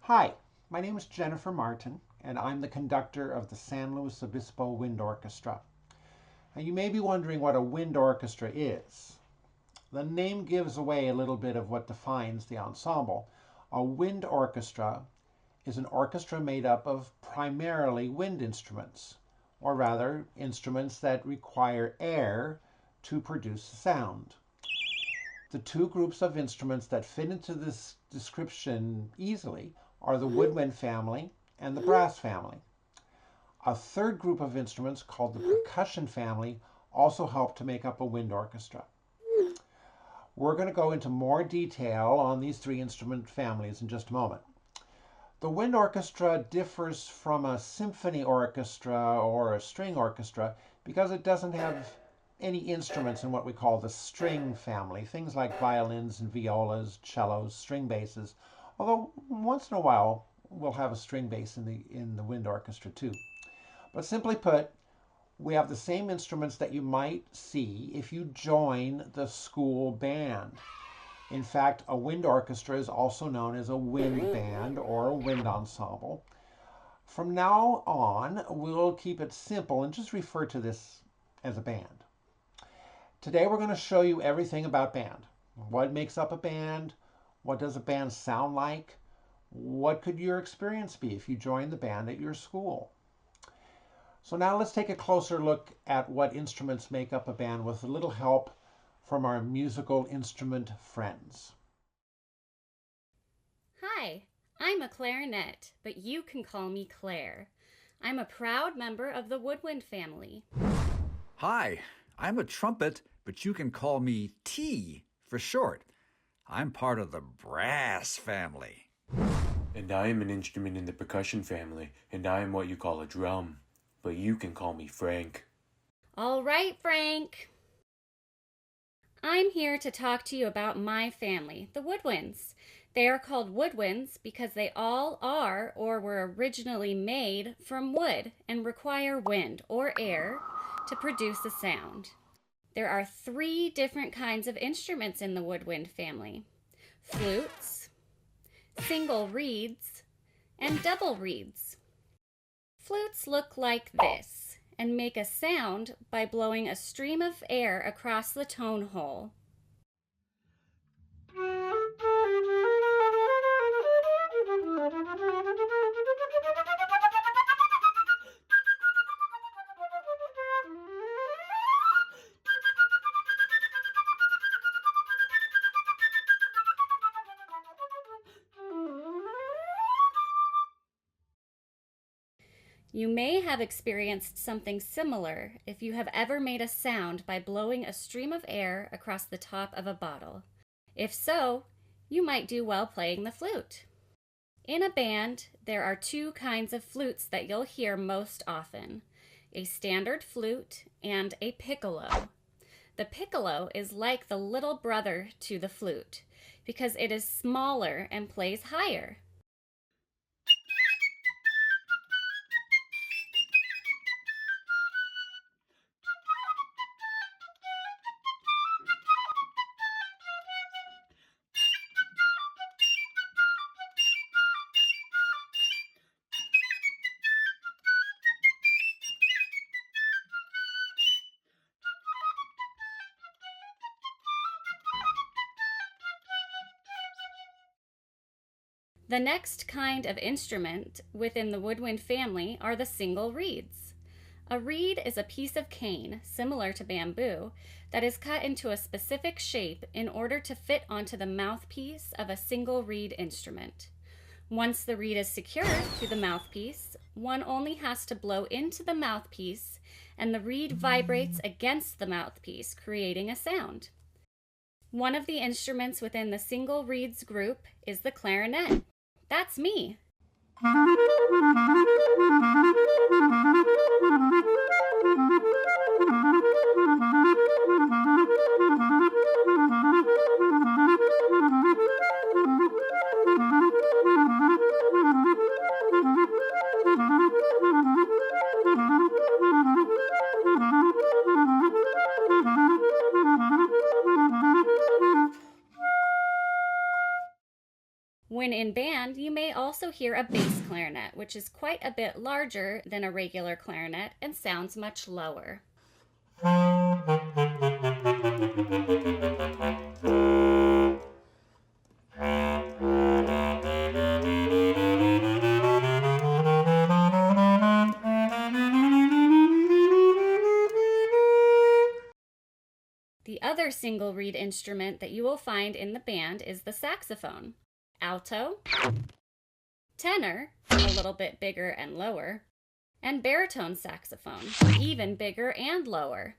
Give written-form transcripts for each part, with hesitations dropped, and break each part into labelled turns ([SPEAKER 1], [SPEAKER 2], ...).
[SPEAKER 1] Hi, my name is Jennifer Martin, and I'm the conductor of the San Luis Obispo Wind Orchestra. Now, you may be wondering what a wind orchestra is. The name gives away a little bit of what defines the ensemble. A wind orchestra is an orchestra made up of primarily wind instruments, or rather, instruments that require air to produce sound. The two groups of instruments that fit into this description easily are the woodwind family and the brass family. A third group of instruments called the percussion family also help to make up a wind orchestra. We're going to go into more detail on these three instrument families in just a moment. The wind orchestra differs from a symphony orchestra or a string orchestra because it doesn't have any instruments in what we call the string family, things like violins and violas, cellos, string basses, although once in a while we'll have a string bass in the wind orchestra too. But simply put, we have the same instruments that you might see if you join the school band. In fact, a wind orchestra is also known as a wind band or a wind ensemble. From now on, we'll keep it simple and just refer to this as a band. Today we're going to show you everything about band. What makes up a band? What does a band sound like? What could your experience be if you joined the band at your school? So now let's take a closer look at what instruments make up a band with a little help from our musical instrument friends.
[SPEAKER 2] Hi, I'm a clarinet, but you can call me Claire. I'm a proud member of the woodwind family.
[SPEAKER 3] Hi, I'm a trumpet, but you can call me T for short. I'm part of the brass family.
[SPEAKER 4] And I am an instrument in the percussion family, and I am what you call a drum, but you can call me Frank.
[SPEAKER 2] All right, Frank. I'm here to talk to you about my family, the woodwinds. They are called woodwinds because they all are or were originally made from wood and require wind or air to produce a sound. There are 3 different kinds of instruments in the woodwind family: flutes, single reeds, and double reeds. Flutes look like this and make a sound by blowing a stream of air across the tone hole. You may have experienced something similar if you have ever made a sound by blowing a stream of air across the top of a bottle. If so, you might do well playing the flute. In a band, there are 2 kinds of flutes that you'll hear most often: a standard flute and a piccolo. The piccolo is like the little brother to the flute because it is smaller and plays higher. The next kind of instrument within the woodwind family are the single reeds. A reed is a piece of cane, similar to bamboo, that is cut into a specific shape in order to fit onto the mouthpiece of a single reed instrument. Once the reed is secured to the mouthpiece, one only has to blow into the mouthpiece and the reed vibrates against the mouthpiece, creating a sound. One of the instruments within the single reeds group is the clarinet. That's me. When in band, you may may also hear a bass clarinet, which is quite a bit larger than a regular clarinet and sounds much lower. The other single reed instrument that you will find in the band is the saxophone. Alto, tenor, a little bit bigger and lower, and baritone saxophone, even bigger and lower.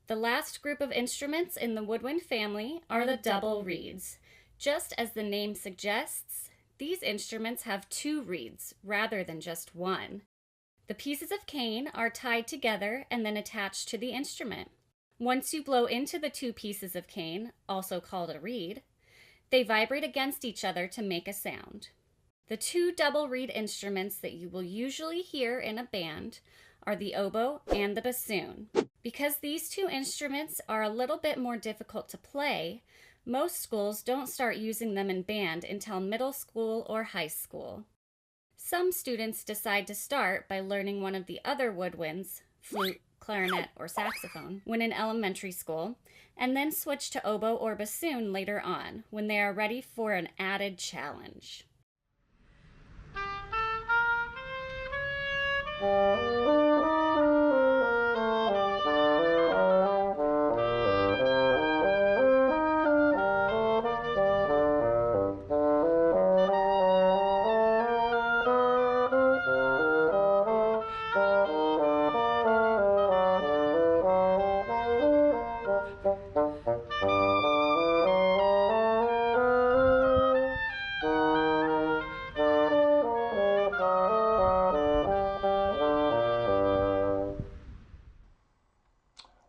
[SPEAKER 2] The last group of instruments in the woodwind family are the double reeds. Just as the name suggests, these instruments have two reeds rather than just one. The pieces of cane are tied together and then attached to the instrument. Once you blow into the two pieces of cane, also called a reed, they vibrate against each other to make a sound. The two double reed instruments that you will usually hear in a band are the oboe and the bassoon. Because these two instruments are a little bit more difficult to play, most schools don't start using them in band until middle school or high school. Some students decide to start by learning one of the other woodwinds, flute, clarinet, or saxophone, when in elementary school, and then switch to oboe or bassoon later on, when they are ready for an added challenge.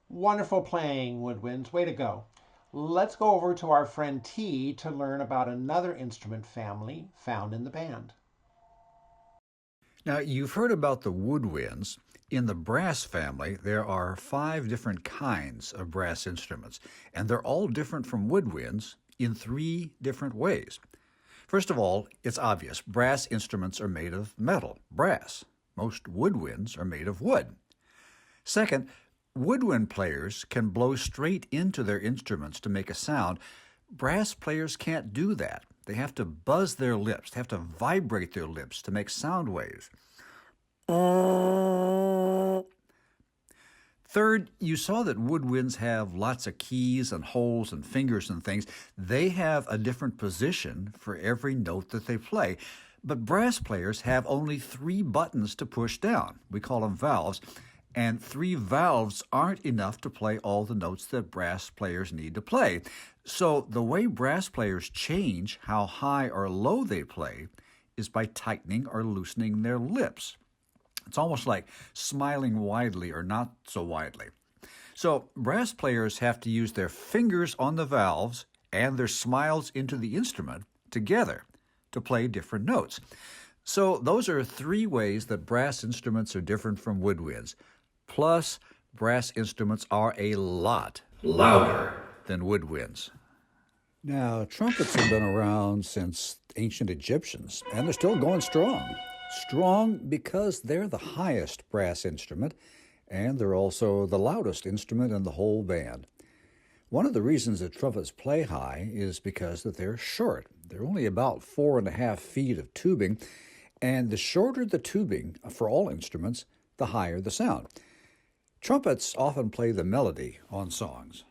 [SPEAKER 1] Wonderful playing, woodwinds. Way to go. Let's go over to our friend T to learn about another instrument family found in the band.
[SPEAKER 3] Now, you've heard about the woodwinds. In the brass family, there are 5 different kinds of brass instruments, and they're all different from woodwinds in 3 different ways. First of all, it's obvious. Brass instruments are made of metal, brass. Most woodwinds are made of wood. Second, woodwind players can blow straight into their instruments to make a sound. Brass players can't do that. They have to buzz their lips, they have to vibrate their lips to make sound waves. Third, you saw that woodwinds have lots of keys and holes and fingers and things. They have a different position for every note that they play. But brass players have only 3 buttons to push down. We call them valves. And 3 valves aren't enough to play all the notes that brass players need to play. So the way brass players change how high or low they play is by tightening or loosening their lips. It's almost like smiling widely or not so widely. So brass players have to use their fingers on the valves and their smiles into the instrument together to play different notes. So those are 3 ways that brass instruments are different from woodwinds. Plus, brass instruments are a lot louder than woodwinds. Now, trumpets have been around since ancient Egyptians, and they're still going strong. Strong because they're the highest brass instrument, and they're also the loudest instrument in the whole band. One of the reasons that trumpets play high is because that they're short. They're only about 4.5 feet of tubing, and the shorter the tubing for all instruments, the higher the sound. Trumpets often play the melody on songs.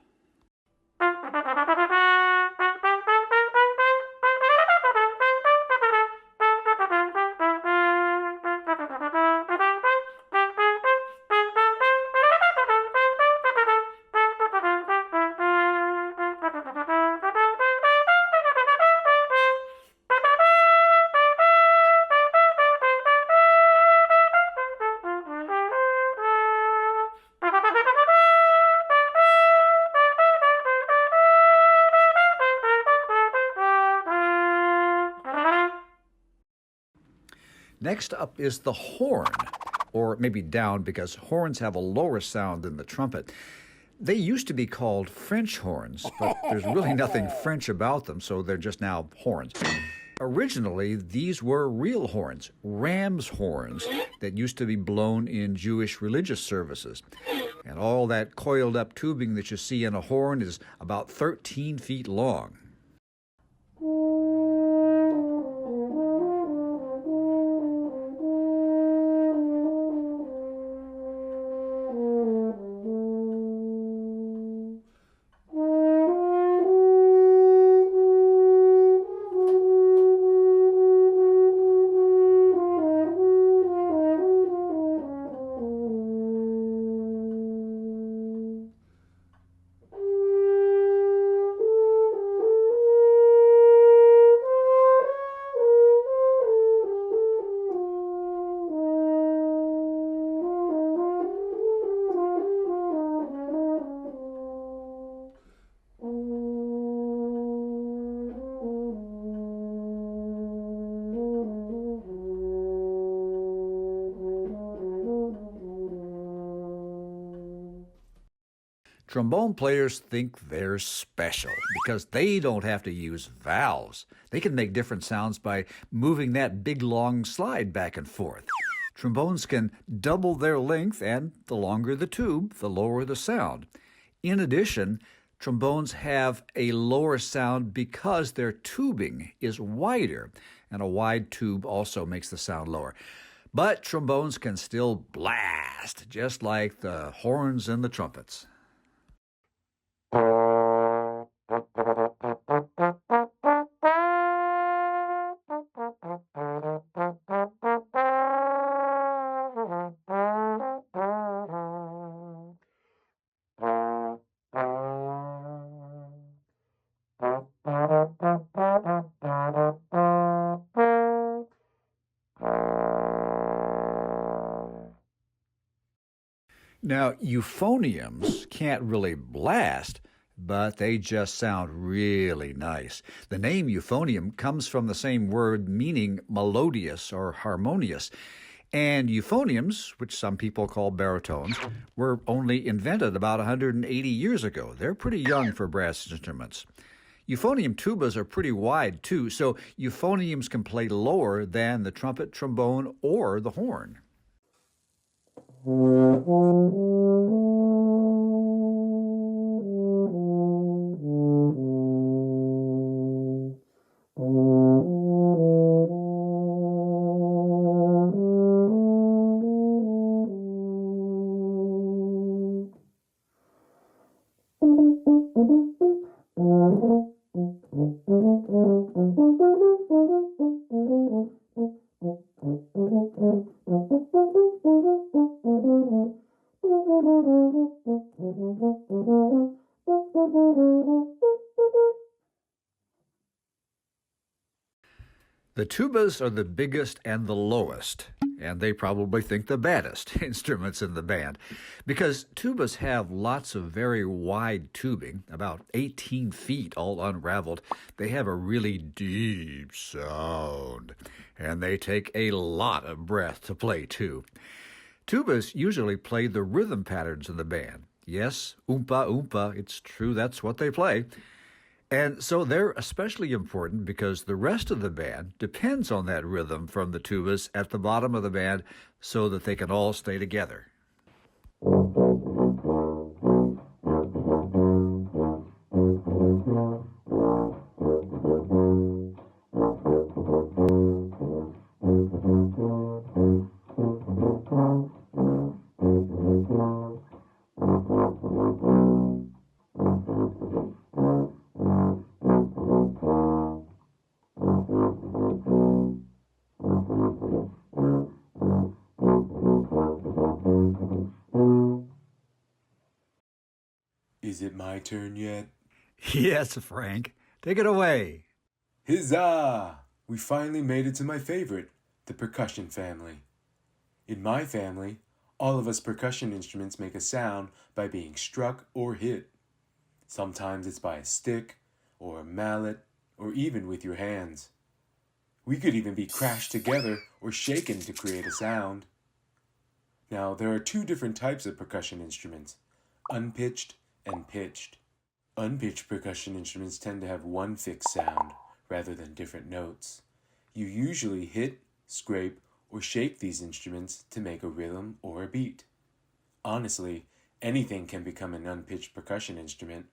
[SPEAKER 3] Next up is the horn, or maybe down because horns have a lower sound than the trumpet. They used to be called French horns, but there's really nothing French about them, so they're just now horns. Originally, these were real horns, ram's horns, that used to be blown in Jewish religious services. And all that coiled up tubing that you see in a horn is about 13 feet long. Trombone players think they're special because they don't have to use valves. They can make different sounds by moving that big long slide back and forth. Trombones can double their length, and the longer the tube, the lower the sound. In addition, trombones have a lower sound because their tubing is wider, and a wide tube also makes the sound lower. But trombones can still blast, just like the horns and the trumpets. Now, euphoniums can't really blast, but they just sound really nice. The name euphonium comes from the same word meaning melodious or harmonious. And euphoniums, which some people call baritones, were only invented about 180 years ago. They're pretty young for brass instruments. Euphonium tubas are pretty wide, too, so euphoniums can play lower than the trumpet, trombone, or the horn. The tubas are the biggest and the lowest, and they probably think the baddest instruments in the band, because tubas have lots of very wide tubing, about 18 feet all unraveled. They have a really deep sound, and they take a lot of breath to play, too. Tubas usually play the rhythm patterns in the band. Yes, oompa oompa, it's true, that's what they play. And so they're especially important because the rest of the band depends on that rhythm from the tubas at the bottom of the band so that they can all stay together.
[SPEAKER 4] Is it my turn yet?
[SPEAKER 3] Yes, Frank. Take it away.
[SPEAKER 4] Huzzah! We finally made it to my favorite, the percussion family. In my family, all of us percussion instruments make a sound by being struck or hit. Sometimes it's by a stick, or a mallet, or even with your hands. We could even be crashed together or shaken to create a sound. Now, there are two different types of percussion instruments, unpitched and pitched. Unpitched percussion instruments tend to have one fixed sound, rather than different notes. You usually hit, scrape, or shake these instruments to make a rhythm or a beat. Honestly, anything can become an unpitched percussion instrument.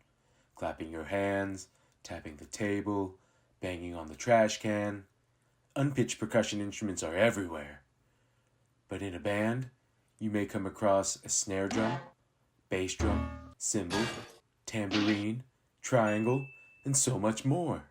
[SPEAKER 4] Clapping your hands, tapping the table, banging on the trash can. Unpitched percussion instruments are everywhere. But in a band, you may come across a snare drum, bass drum, cymbal, tambourine, triangle, and so much more.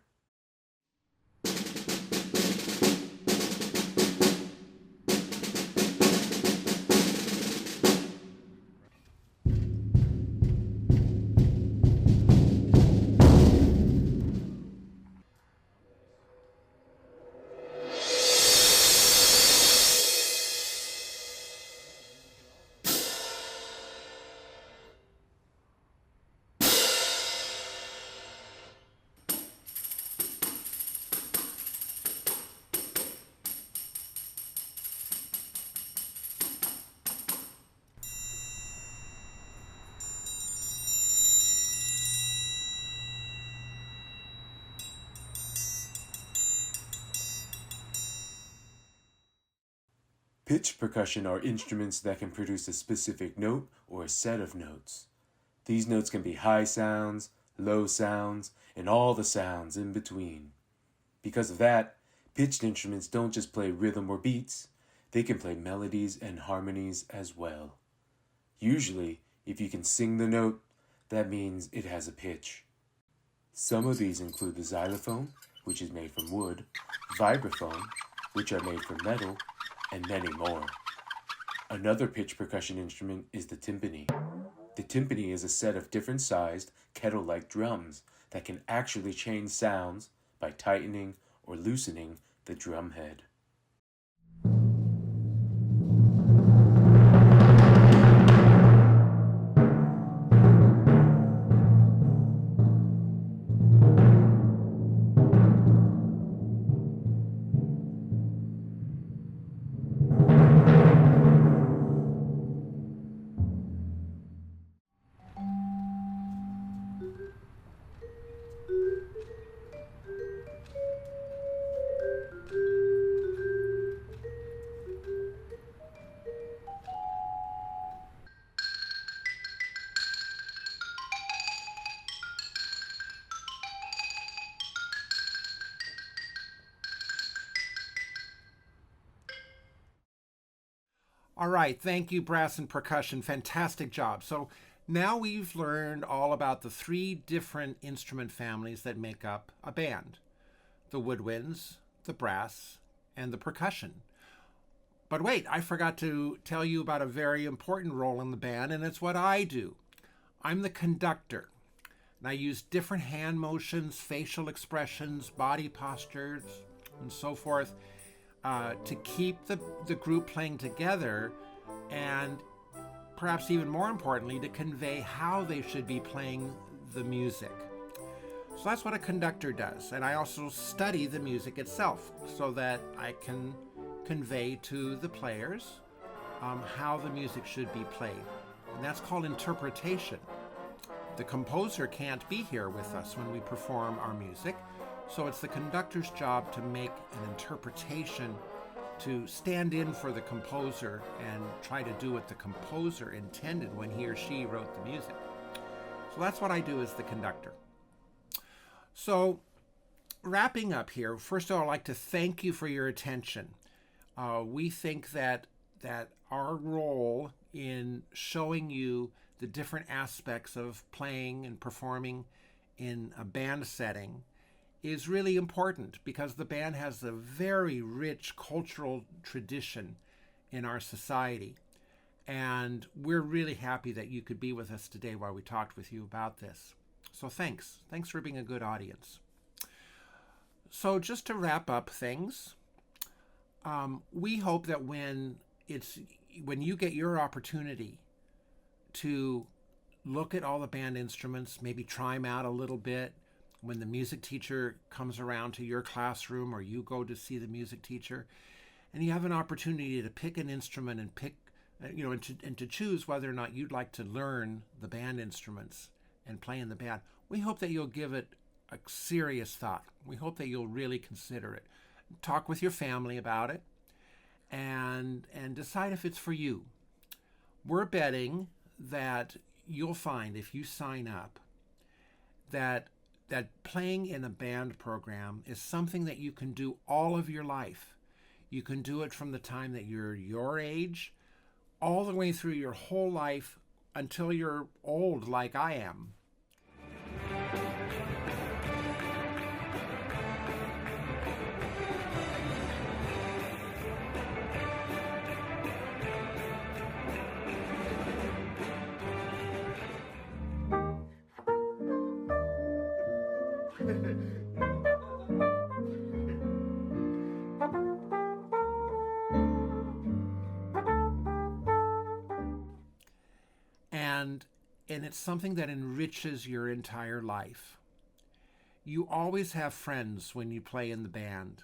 [SPEAKER 4] Pitch percussion are instruments that can produce a specific note or a set of notes. These notes can be high sounds, low sounds, and all the sounds in between. Because of that, pitched instruments don't just play rhythm or beats, they can play melodies and harmonies as well. Usually, if you can sing the note, that means it has a pitch. Some of these include the xylophone, which is made from wood, vibraphone, which are made from metal, and many more. Another pitch percussion instrument is the timpani. The timpani is a set of different sized, kettle-like drums that can actually change sounds by tightening or loosening the drum head.
[SPEAKER 1] All right, thank you, brass and percussion. Fantastic job. So now we've learned all about the three different instrument families that make up a band: the woodwinds, the brass, and the percussion. But wait, I forgot to tell you about a very important role in the band, and it's what I do. I'm the conductor. And I use different hand motions, facial expressions, body postures, and so forth to keep the group playing together, and perhaps even more importantly, to convey how they should be playing the music. So that's what a conductor does. And I also study the music itself so that I can convey to the players how the music should be played. And that's called interpretation. The composer can't be here with us when we perform our music, so it's the conductor's job to make an interpretation, to stand in for the composer and try to do what the composer intended when he or she wrote the music. So that's what I do as the conductor. So wrapping up here, first of all, I'd like to thank you for your attention. We think that our role in showing you the different aspects of playing and performing in a band setting is really important, because the band has a very rich cultural tradition in our society. And we're really happy that you could be with us today while we talked with you about this. So thanks. Thanks for being a good audience. So just to wrap up things, we hope that when you get your opportunity to look at all the band instruments, maybe try them out a little bit, when the music teacher comes around to your classroom or you go to see the music teacher, and you have an opportunity to pick an instrument and and to choose whether or not you'd like to learn the band instruments and play in the band, we hope that you'll give it a serious thought. We hope that you'll really consider it. Talk with your family about it and decide if it's for you. We're betting that you'll find, if you sign up, that playing in a band program is something that you can do all of your life. You can do it from the time that you're your age all the way through your whole life until you're old like I am. And it's something that enriches your entire life. You always have friends when you play in the band.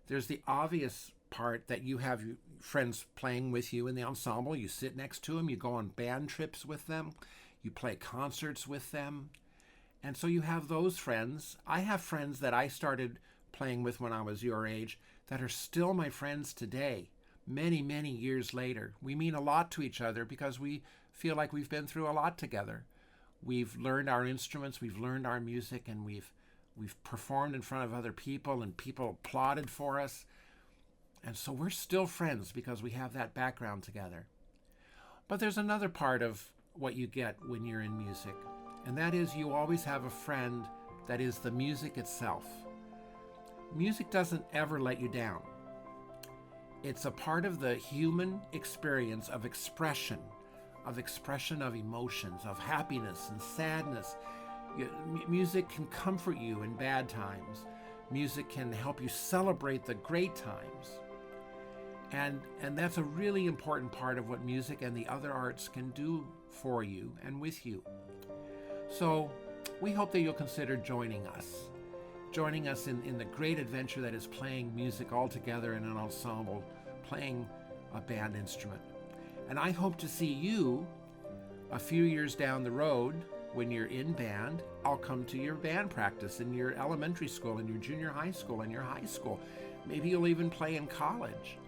[SPEAKER 1] There's the obvious part that you have friends playing with you in the ensemble. You sit next to them, you go on band trips with them, you play concerts with them. And so you have those friends. I have friends that I started playing with when I was your age that are still my friends today, many, many years later. We mean a lot to each other because we feel like we've been through a lot together. We've learned our instruments, we've learned our music, and we've performed in front of other people, and people applauded for us. And so we're still friends because we have that background together. But there's another part of what you get when you're in music, and that is you always have a friend that is the music itself. Music doesn't ever let you down. It's a part of the human experience of expression of emotions, of happiness and sadness. Music can comfort you in bad times. Music can help you celebrate the great times. And that's a really important part of what music and the other arts can do for you and with you. So we hope that you'll consider joining us in the great adventure that is playing music all together in an ensemble, playing a band instrument. And I hope to see you a few years down the road when you're in band. I'll come to your band practice in your elementary school, in your junior high school, in your high school. Maybe you'll even play in college.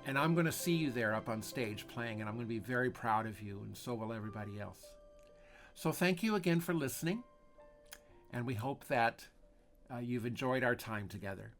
[SPEAKER 1] And I'm going to see you there up on stage playing, and I'm going to be very proud of you, and so will everybody else. So thank you again for listening, and we hope that you've enjoyed our time together.